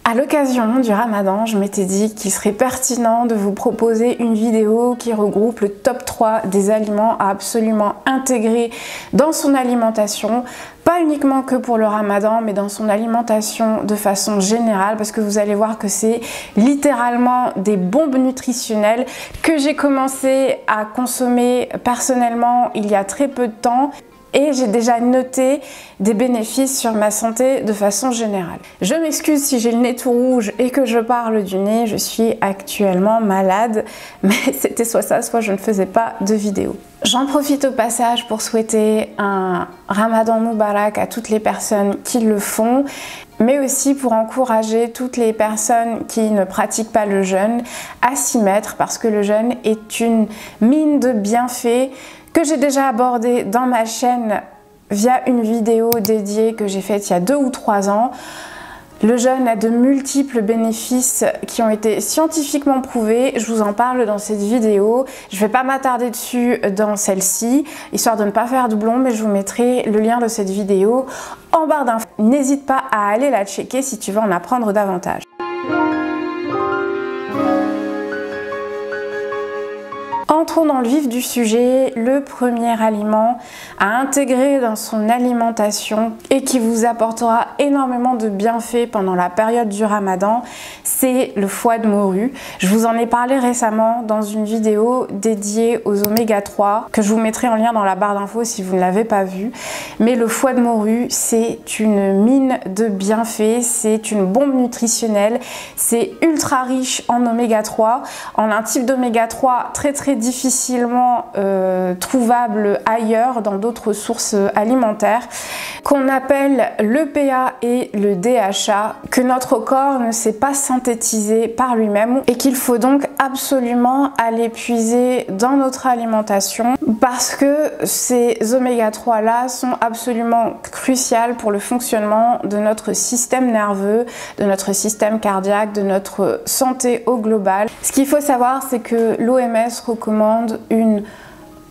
À l'occasion du Ramadan, je m'étais dit qu'il serait pertinent de vous proposer une vidéo qui regroupe le top 3 des aliments à absolument intégrer dans son alimentation, pas uniquement que pour le Ramadan, mais dans son alimentation de façon générale, parce que vous allez voir que c'est littéralement des bombes nutritionnelles que j'ai commencé à consommer personnellement il y a très peu de temps. Et j'ai déjà noté des bénéfices sur ma santé de façon générale. Je m'excuse si j'ai le nez tout rouge et que je parle du nez, je suis actuellement malade, mais c'était soit ça, soit je ne faisais pas de vidéo. J'en profite au passage pour souhaiter un Ramadan Moubarak à toutes les personnes qui le font, mais aussi pour encourager toutes les personnes qui ne pratiquent pas le jeûne à s'y mettre, parce que le jeûne est une mine de bienfaits que j'ai déjà abordé dans ma chaîne via une vidéo dédiée que j'ai faite il y a 2 ou 3 ans. Le jeûne a de multiples bénéfices qui ont été scientifiquement prouvés. Je vous en parle dans cette vidéo. Je ne vais pas m'attarder dessus dans celle-ci, histoire de ne pas faire doublon, mais je vous mettrai le lien de cette vidéo en barre d'infos. N'hésite pas à aller la checker si tu veux en apprendre davantage. Entrons dans le vif du sujet. Le premier aliment à intégrer dans son alimentation et qui vous apportera énormément de bienfaits pendant la période du Ramadan, c'est le foie de morue. Je vous en ai parlé récemment dans une vidéo dédiée aux oméga 3 que je vous mettrai en lien dans la barre d'infos si vous ne l'avez pas vue. Mais le foie de morue, c'est une mine de bienfaits, c'est une bombe nutritionnelle, c'est ultra riche en oméga 3, en un type d'oméga 3 très difficilement trouvable ailleurs dans d'autres sources alimentaires, qu'on appelle l'EPA et le DHA, que notre corps ne sait pas synthétiser par lui-même et qu'il faut donc absolument aller puiser dans notre alimentation, parce que ces oméga 3 là sont absolument cruciales pour le fonctionnement de notre système nerveux, de notre système cardiaque, de notre santé au global. Ce qu'il faut savoir, c'est que l'OMS recommande une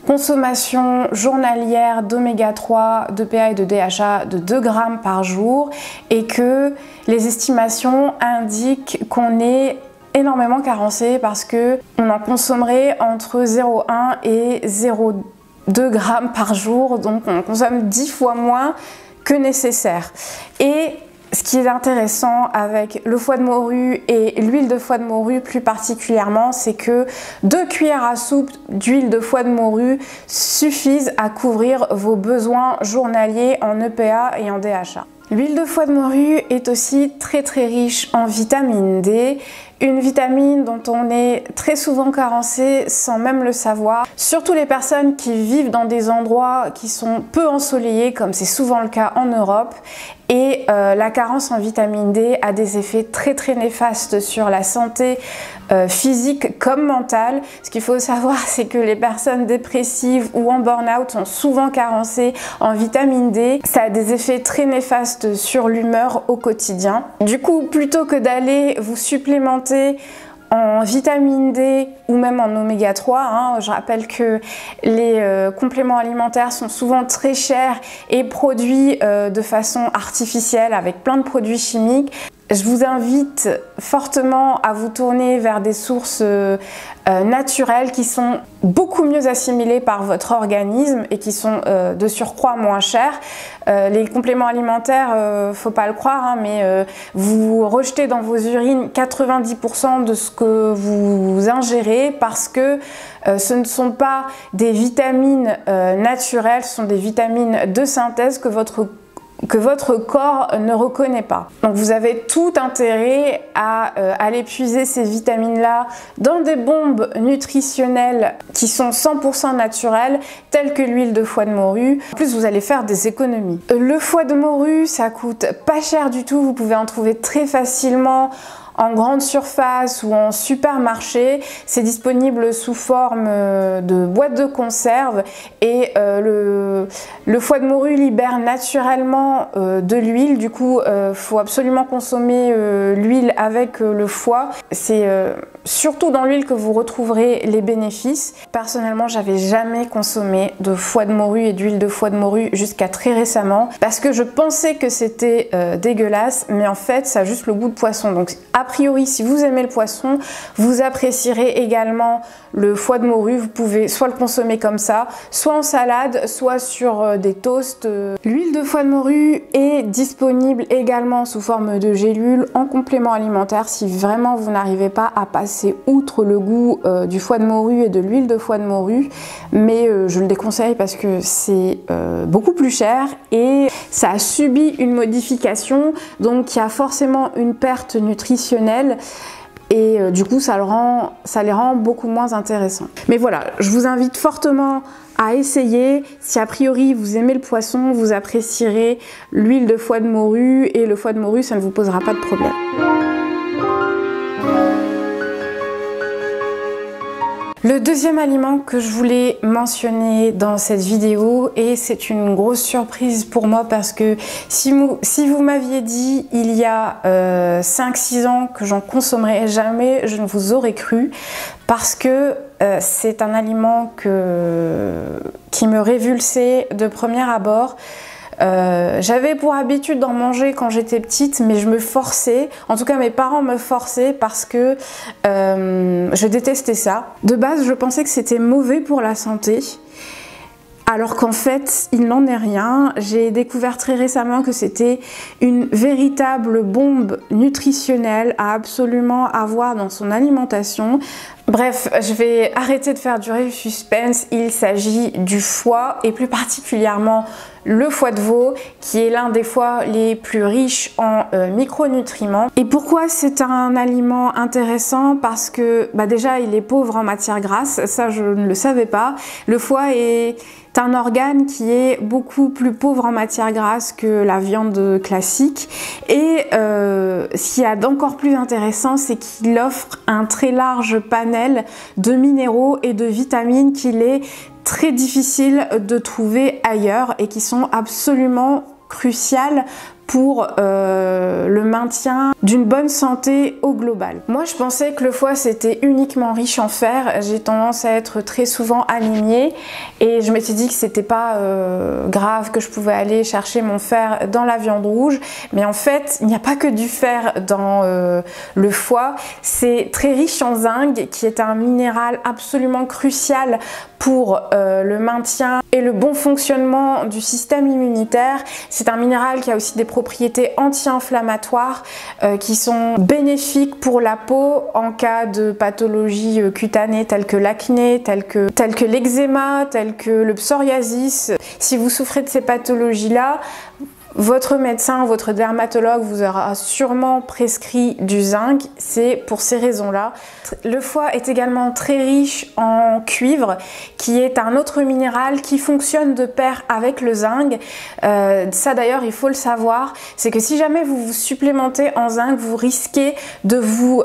consommation journalière d'oméga 3, d'EPA et de DHA de 2 grammes par jour, et que les estimations indiquent qu'on est énormément carencé parce que on en consommerait entre 0,1 et 0,2 grammes par jour, donc on consomme 10 fois moins que nécessaire. Et ce qui est intéressant avec le foie de morue et l'huile de foie de morue plus particulièrement, c'est que 2 cuillères à soupe d'huile de foie de morue suffisent à couvrir vos besoins journaliers en EPA et en DHA. L'huile de foie de morue est aussi très riche en vitamine D, une vitamine dont on est très souvent carencé sans même le savoir, surtout les personnes qui vivent dans des endroits qui sont peu ensoleillés, comme c'est souvent le cas en Europe. Et la carence en vitamine D a des effets très néfastes sur la santé physique comme mentale. Ce qu'il faut savoir, c'est que les personnes dépressives ou en burn-out sont souvent carencées en vitamine D. Ça a des effets très néfastes sur l'humeur au quotidien. Du coup, plutôt que d'aller vous supplémenter en vitamine D ou même en oméga 3, je rappelle que les compléments alimentaires sont souvent très chers et produits de façon artificielle avec plein de produits chimiques. Je vous invite fortement à vous tourner vers des sources naturelles qui sont beaucoup mieux assimilées par votre organisme et qui sont de surcroît moins chères. Les compléments alimentaires, faut pas le croire, mais vous rejetez dans vos urines 90% de ce que vous ingérez, parce que ce ne sont pas des vitamines naturelles, ce sont des vitamines de synthèse que votre corps ne reconnaît pas. Donc vous avez tout intérêt à aller puiser ces vitamines-là dans des bombes nutritionnelles qui sont 100% naturelles, telles que l'huile de foie de morue. En plus, vous allez faire des économies. Le foie de morue, ça coûte pas cher du tout. Vous pouvez en trouver très facilement en grande surface ou en supermarché. C'est disponible sous forme de boîte de conserve et le foie de morue libère naturellement de l'huile. Du coup, faut absolument consommer l'huile avec le foie. C'est surtout dans l'huile que vous retrouverez les bénéfices. Personnellement, j'avais jamais consommé de foie de morue et d'huile de foie de morue jusqu'à très récemment parce que je pensais que c'était dégueulasse, mais en fait ça a juste le goût de poisson. Donc a priori, si vous aimez le poisson, vous apprécierez également le foie de morue. Vous pouvez soit le consommer comme ça, soit en salade, soit sur des toasts. L'huile de foie de morue est disponible également sous forme de gélule en complément alimentaire si vraiment vous n'arrivez pas à passer outre le goût du foie de morue et de l'huile de foie de morue, mais je le déconseille parce que c'est beaucoup plus cher et ça a subi une modification, donc il y a forcément une perte nutritionnelle. Et du coup ça les rend beaucoup moins intéressants. Mais voilà, je vous invite fortement à essayer. Si a priori vous aimez le poisson, vous apprécierez l'huile de foie de morue et le foie de morue, ça ne vous posera pas de problème. Le deuxième aliment que je voulais mentionner dans cette vidéo, et c'est une grosse surprise pour moi parce que si vous m'aviez dit il y a 5-6 ans que j'en consommerais jamais, je ne vous aurais cru parce que c'est un aliment qui me révulsait de premier abord. J'avais pour habitude d'en manger quand j'étais petite, mais je me forçais, en tout cas mes parents me forçaient parce que je détestais ça. De base, je pensais que c'était mauvais pour la santé, alors qu'en fait, il n'en est rien. J'ai découvert très récemment que c'était une véritable bombe nutritionnelle à absolument avoir dans son alimentation. Bref, je vais arrêter de faire durer le suspense. Il s'agit du foie et plus particulièrement le foie de veau qui est l'un des foies les plus riches en micronutriments. Et pourquoi c'est un aliment intéressant? Parce que déjà il est pauvre en matière grasse, ça je ne le savais pas. Le foie est un organe qui est beaucoup plus pauvre en matière grasse que la viande classique et ce qu'il y a d'encore plus intéressant, c'est qu'il offre un très large panel de minéraux et de vitamines qu'il est très difficile de trouver ailleurs et qui sont absolument cruciales pour le maintien d'une bonne santé au global. Moi je pensais que le foie c'était uniquement riche en fer, j'ai tendance à être très souvent anémiée et je m'étais dit que c'était pas grave, que je pouvais aller chercher mon fer dans la viande rouge, mais en fait il n'y a pas que du fer dans le foie, c'est très riche en zinc qui est un minéral absolument crucial pour le maintien et le bon fonctionnement du système immunitaire. C'est un minéral qui a aussi des propriétés anti-inflammatoires qui sont bénéfiques pour la peau en cas de pathologies cutanées telles que l'acné, telles que l'eczéma, telles que le psoriasis. Si vous souffrez de ces pathologies-là, votre médecin, votre dermatologue vous aura sûrement prescrit du zinc, c'est pour ces raisons-là. Le foie est également très riche en cuivre, qui est un autre minéral qui fonctionne de pair avec le zinc. Ça d'ailleurs, il faut le savoir, c'est que si jamais vous vous supplémentez en zinc, vous risquez de vous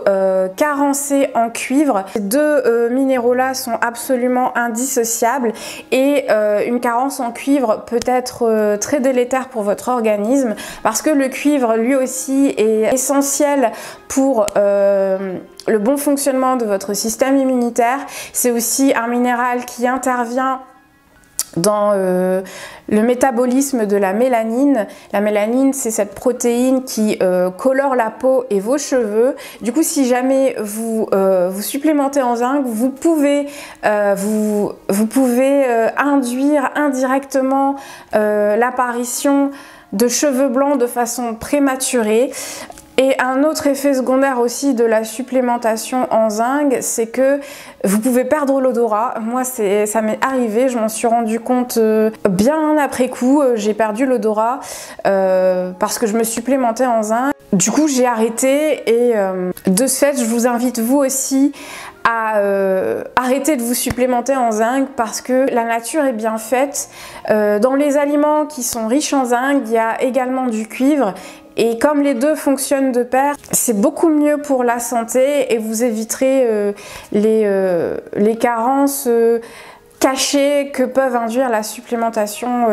carencer en cuivre. Ces deux minéraux-là sont absolument indissociables et une carence en cuivre peut être très délétère pour votre organisme parce que le cuivre lui aussi est essentiel pour le bon fonctionnement de votre système immunitaire. C'est aussi un minéral qui intervient dans le métabolisme de la mélanine. La mélanine, c'est cette protéine qui colore la peau et vos cheveux. Du coup, si jamais vous vous supplémentez en zinc, vous pouvez induire indirectement l'apparition de cheveux blancs de façon prématurée. Et un autre effet secondaire aussi de la supplémentation en zinc, c'est que vous pouvez perdre l'odorat. Moi, ça m'est arrivé, je m'en suis rendu compte bien après coup. J'ai perdu l'odorat parce que je me supplémentais en zinc. Du coup, j'ai arrêté et de ce fait, je vous invite vous aussi à arrêter de vous supplémenter en zinc parce que la nature est bien faite. Dans les aliments qui sont riches en zinc, il y a également du cuivre. Et comme les deux fonctionnent de pair, c'est beaucoup mieux pour la santé et vous éviterez les carences cachées que peuvent induire la supplémentation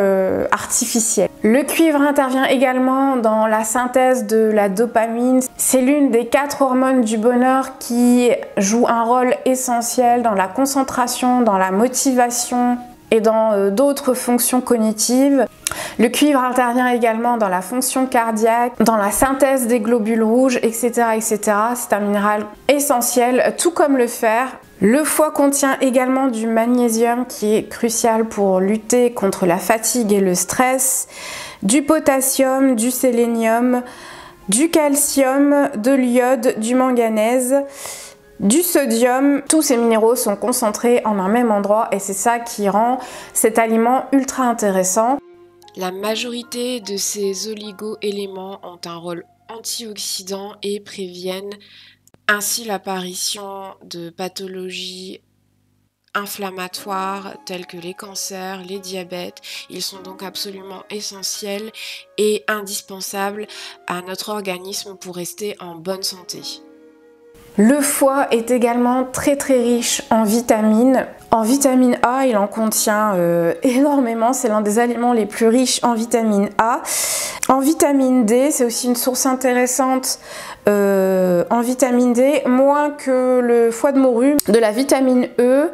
artificielle. Le cuivre intervient également dans la synthèse de la dopamine. C'est l'une des 4 hormones du bonheur qui joue un rôle essentiel dans la concentration, dans la motivation et dans d'autres fonctions cognitives. Le cuivre intervient également dans la fonction cardiaque, dans la synthèse des globules rouges, etc. etc. C'est un minéral essentiel, tout comme le fer. Le foie contient également du magnésium qui est crucial pour lutter contre la fatigue et le stress, du potassium, du sélénium, du calcium, de l'iode, du manganèse, du sodium. Tous ces minéraux sont concentrés en un même endroit et c'est ça qui rend cet aliment ultra intéressant. La majorité de ces oligo-éléments ont un rôle antioxydant et préviennent ainsi l'apparition de pathologies inflammatoires telles que les cancers, les diabètes. Ils sont donc absolument essentiels et indispensables à notre organisme pour rester en bonne santé. Le foie est également très riche en vitamines. En vitamine A, il en contient énormément, c'est l'un des aliments les plus riches en vitamine A. En vitamine D, c'est aussi une source intéressante en vitamine D, moins que le foie de morue, de la vitamine E,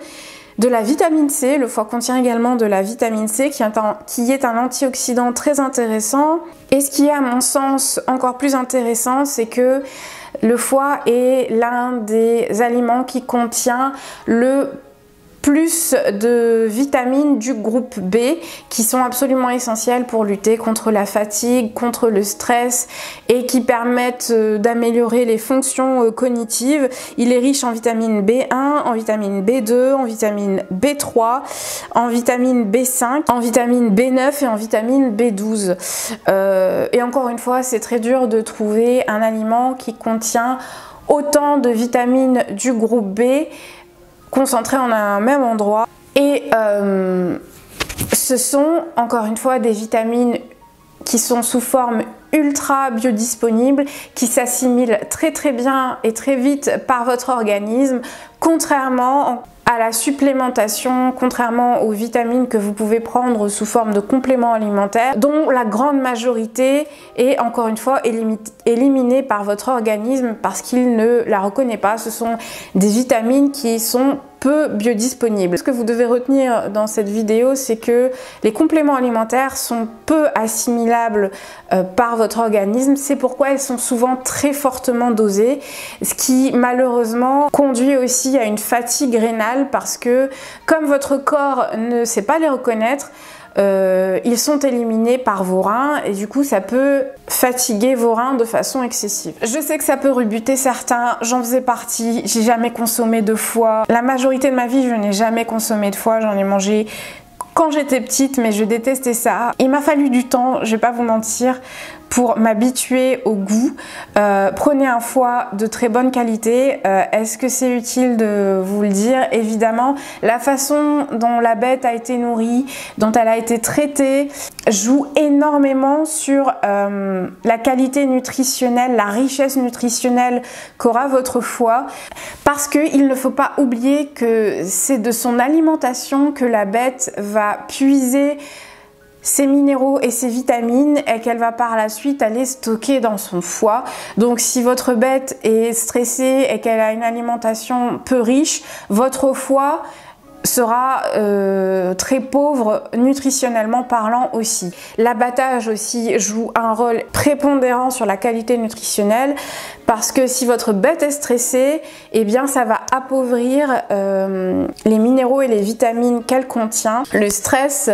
de la vitamine C. Le foie contient également de la vitamine C qui est un antioxydant très intéressant. Et ce qui est à mon sens encore plus intéressant, c'est que le foie est l'un des aliments qui contient le plus de vitamines du groupe B qui sont absolument essentielles pour lutter contre la fatigue, contre le stress et qui permettent d'améliorer les fonctions cognitives. Il est riche en vitamine B1, en vitamine B2, en vitamine B3, en vitamine B5, en vitamine B9 et en vitamine B12. Et encore une fois, c'est très dur de trouver un aliment qui contient autant de vitamines du groupe B concentrés en un même endroit. Et ce sont encore une fois des vitamines qui sont sous forme ultra biodisponibles, qui s'assimilent très bien et très vite par votre organisme, contrairement à la supplémentation, contrairement aux vitamines que vous pouvez prendre sous forme de compléments alimentaires, dont la grande majorité est encore une fois éliminée par votre organisme parce qu'il ne la reconnaît pas. Ce sont des vitamines qui sont peu biodisponibles. Ce que vous devez retenir dans cette vidéo, c'est que les compléments alimentaires sont peu assimilables par votre organisme. C'est pourquoi elles sont souvent très fortement dosées, ce qui malheureusement conduit aussi à une fatigue rénale parce que comme votre corps ne sait pas les reconnaître, ils sont éliminés par vos reins et du coup ça peut fatiguer vos reins de façon excessive. Je sais que ça peut rebuter certains, j'en faisais partie, j'ai jamais consommé de foie. La majorité de ma vie je n'ai jamais consommé de foie, j'en ai mangé quand j'étais petite mais je détestais ça. Il m'a fallu du temps, je vais pas vous mentir, pour m'habituer au goût. Prenez un foie de très bonne qualité. Est-ce que c'est utile de vous le dire? Évidemment, la façon dont la bête a été nourrie, dont elle a été traitée, joue énormément sur la qualité nutritionnelle, la richesse nutritionnelle qu'aura votre foie. Parce qu'il ne faut pas oublier que c'est de son alimentation que la bête va puiser ses minéraux et ses vitamines et qu'elle va par la suite aller stocker dans son foie. Donc si votre bête est stressée et qu'elle a une alimentation peu riche, votre foie sera très pauvre nutritionnellement parlant aussi. L'abattage aussi joue un rôle prépondérant sur la qualité nutritionnelle parce que si votre bête est stressée, eh bien ça va appauvrir les minéraux et les vitamines qu'elle contient. Le stress,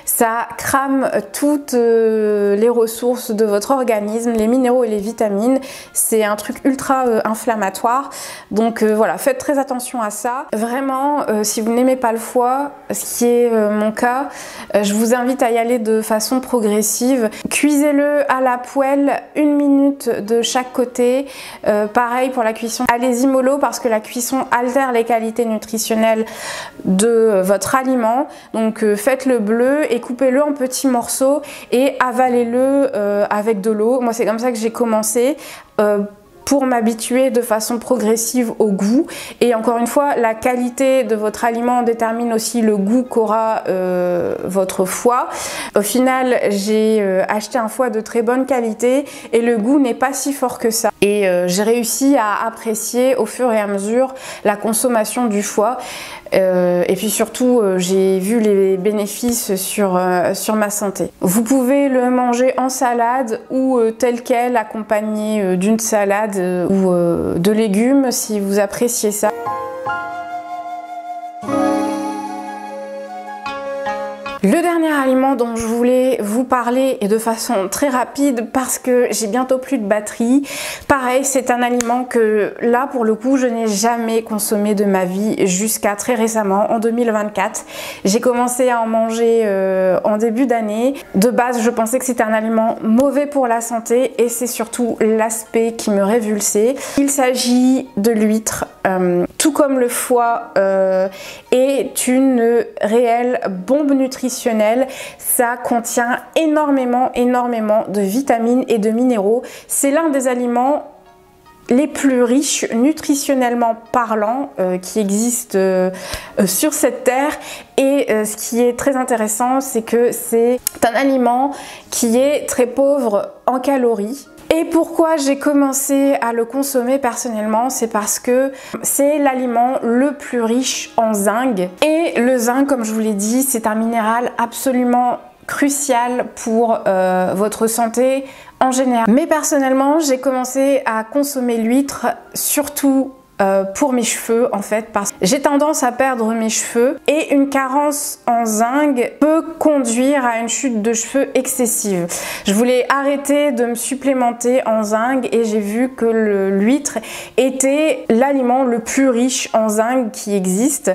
ça crame toutes les ressources de votre organisme, les minéraux et les vitamines. C'est un truc ultra inflammatoire. Donc voilà, faites très attention à ça. Vraiment, si vous n'aimez pas le foie, ce qui est mon cas, je vous invite à y aller de façon progressive. Cuisez-le à la poêle 1 minute de chaque côté. Pareil pour la cuisson. Allez-y mollo parce que la cuisson altère les qualités nutritionnelles de votre aliment. Donc faites-le bleu et coupez-le en petits morceaux et avalez-le avec de l'eau. Moi, c'est comme ça que j'ai commencé. Pour m'habituer de façon progressive au goût. Et encore une fois, la qualité de votre aliment détermine aussi le goût qu'aura votre foie. Au final, j'ai acheté un foie de très bonne qualité et le goût n'est pas si fort que ça. Et j'ai réussi à apprécier au fur et à mesure la consommation du foie. Et puis surtout, j'ai vu les bénéfices sur ma santé. Vous pouvez le manger en salade ou tel quel, accompagné d'une salade ou de légumes si vous appréciez ça. Le dernier aliment dont je voulais vous parler et de façon très rapide parce que j'ai bientôt plus de batterie. Pareil, c'est un aliment que là pour le coup je n'ai jamais consommé de ma vie jusqu'à très récemment en 2024. J'ai commencé à en manger en début d'année. De base je pensais que c'était un aliment mauvais pour la santé et c'est surtout l'aspect qui me révulsait. Il s'agit de l'huître. Tout comme le foie est une réelle bombe nutritionnelle. Ça contient énormément de vitamines et de minéraux. C'est l'un des aliments les plus riches nutritionnellement parlant qui existent sur cette terre. Et ce qui est très intéressant, c'est que c'est un aliment qui est très pauvre en calories. Et pourquoi j'ai commencé à le consommer personnellement, c'est parce que c'est l'aliment le plus riche en zinc. Et le zinc, comme je vous l'ai dit, c'est un minéral absolument crucial pour votre santé en général. Mais personnellement, j'ai commencé à consommer l'huître surtout pour mes cheveux en fait, parce que j'ai tendance à perdre mes cheveux et une carence en zinc peut conduire à une chute de cheveux excessive. Je voulais arrêter de me supplémenter en zinc et j'ai vu que l'huître était l'aliment le plus riche en zinc qui existe.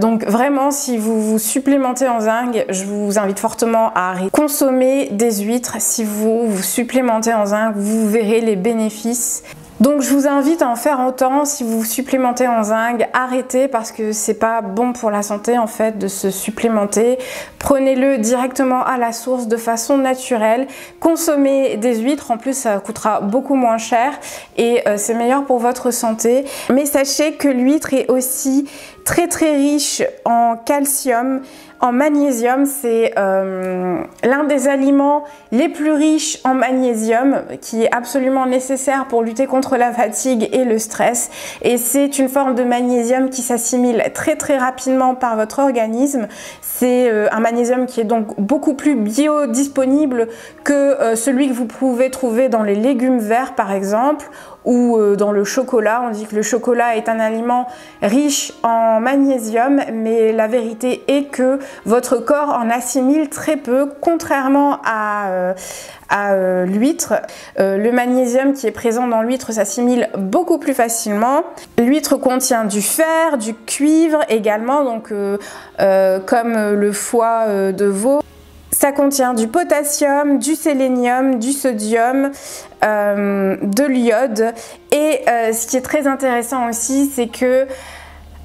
Donc vraiment, si vous vous supplémentez en zinc, je vous invite fortement à consommer des huîtres. Si vous vous supplémentez en zinc, vous verrez les bénéfices. Donc je vous invite à en faire autant. Si vous vous supplémentez en zinc, arrêtez parce que c'est pas bon pour la santé en fait de se supplémenter. Prenez-le directement à la source de façon naturelle. Consommez des huîtres, en plus ça coûtera beaucoup moins cher et c'est meilleur pour votre santé. Mais sachez que l'huître est aussi très riche en calcium, en magnésium. C'est l'un des aliments les plus riches en magnésium qui est absolument nécessaire pour lutter contre la fatigue et le stress. Et c'est une forme de magnésium qui s'assimile très rapidement par votre organisme. C'est un magnésium qui est donc beaucoup plus biodisponible que celui que vous pouvez trouver dans les légumes verts par exemple ou dans le chocolat. On dit que le chocolat est un aliment riche en magnésium, mais la vérité est que votre corps en assimile très peu, contrairement à l'huître. Le magnésium qui est présent dans l'huître s'assimile beaucoup plus facilement. L'huître contient du fer, du cuivre également, donc comme le foie de veau. Ça contient du potassium, du sélénium, du sodium, de l'iode. Et ce qui est très intéressant aussi, c'est que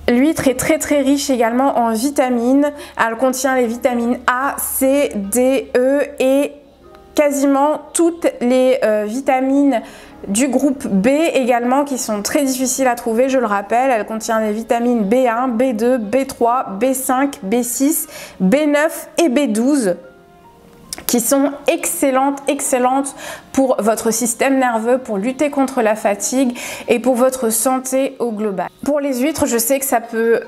l'huître est très riche également en vitamines. Elle contient les vitamines A, C, D, E et quasiment toutes les vitamines du groupe B également qui sont très difficiles à trouver, je le rappelle. Elle contient les vitamines B1, B2, B3, B5, B6, B9 et B12 qui sont excellentes pour votre système nerveux, pour lutter contre la fatigue et pour votre santé au global. Pour les huîtres, je sais que ça peut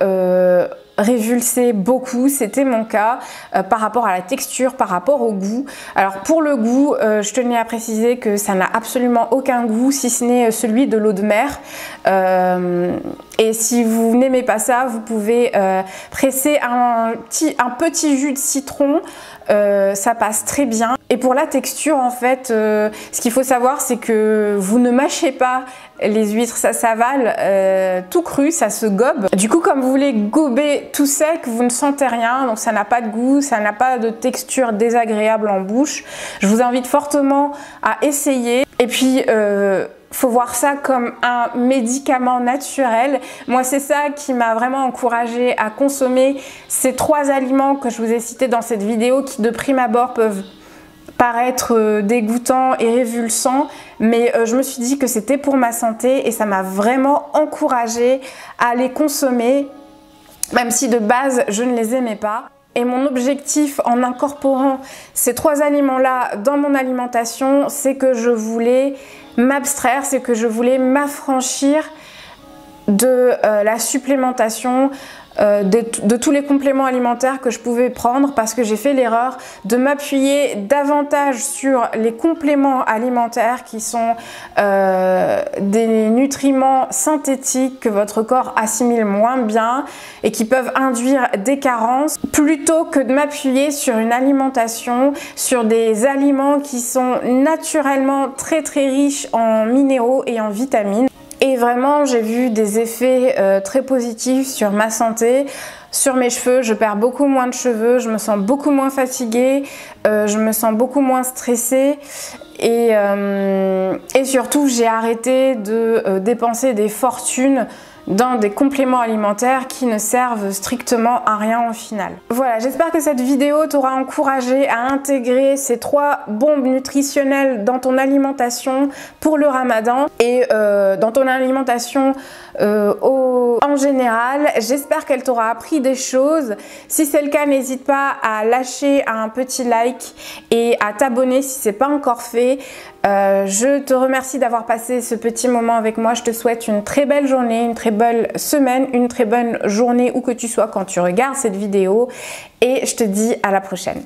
révulser beaucoup, c'était mon cas par rapport à la texture, par rapport au goût. Alors pour le goût, je tenais à préciser que ça n'a absolument aucun goût si ce n'est celui de l'eau de mer. Et si vous n'aimez pas ça, vous pouvez presser un petit jus de citron, ça passe très bien. Et pour la texture en fait, ce qu'il faut savoir c'est que vous ne mâchez pas Les huîtres, ça s'avale tout cru, ça se gobe. Du coup, comme vous voulez gober tout sec, vous ne sentez rien, donc ça n'a pas de goût, ça n'a pas de texture désagréable en bouche. Je vous invite fortement à essayer. Et puis, faut voir ça comme un médicament naturel. Moi, c'est ça qui m'a vraiment encouragée à consommer ces 3 aliments que je vous ai cités dans cette vidéo qui, de prime abord, peuvent paraître dégoûtants et révulsants, mais je me suis dit que c'était pour ma santé et ça m'a vraiment encouragée à les consommer, même si de base je ne les aimais pas. Et mon objectif en incorporant ces 3 aliments-là dans mon alimentation, c'est que je voulais m'abstraire, c'est que je voulais m'affranchir de la supplémentation, de tous les compléments alimentaires que je pouvais prendre, parce que j'ai fait l'erreur de m'appuyer davantage sur les compléments alimentaires qui sont des nutriments synthétiques que votre corps assimile moins bien et qui peuvent induire des carences, plutôt que de m'appuyer sur une alimentation, sur des aliments qui sont naturellement très riches en minéraux et en vitamines. Et vraiment, j'ai vu des effets très positifs sur ma santé, sur mes cheveux. Je perds beaucoup moins de cheveux, je me sens beaucoup moins fatiguée, je me sens beaucoup moins stressée. Et surtout, j'ai arrêté de dépenser des fortunes dans des compléments alimentaires qui ne servent strictement à rien au final. Voilà, j'espère que cette vidéo t'aura encouragé à intégrer ces 3 bombes nutritionnelles dans ton alimentation pour le Ramadan et dans ton alimentation en général. J'espère qu'elle t'aura appris des choses. Si c'est le cas, n'hésite pas à lâcher un petit like et à t'abonner si ce n'est pas encore fait. Je te remercie d'avoir passé ce petit moment avec moi. Je te souhaite une très belle journée, une très belle semaine, une très bonne journée où que tu sois quand tu regardes cette vidéo. Et je te dis à la prochaine.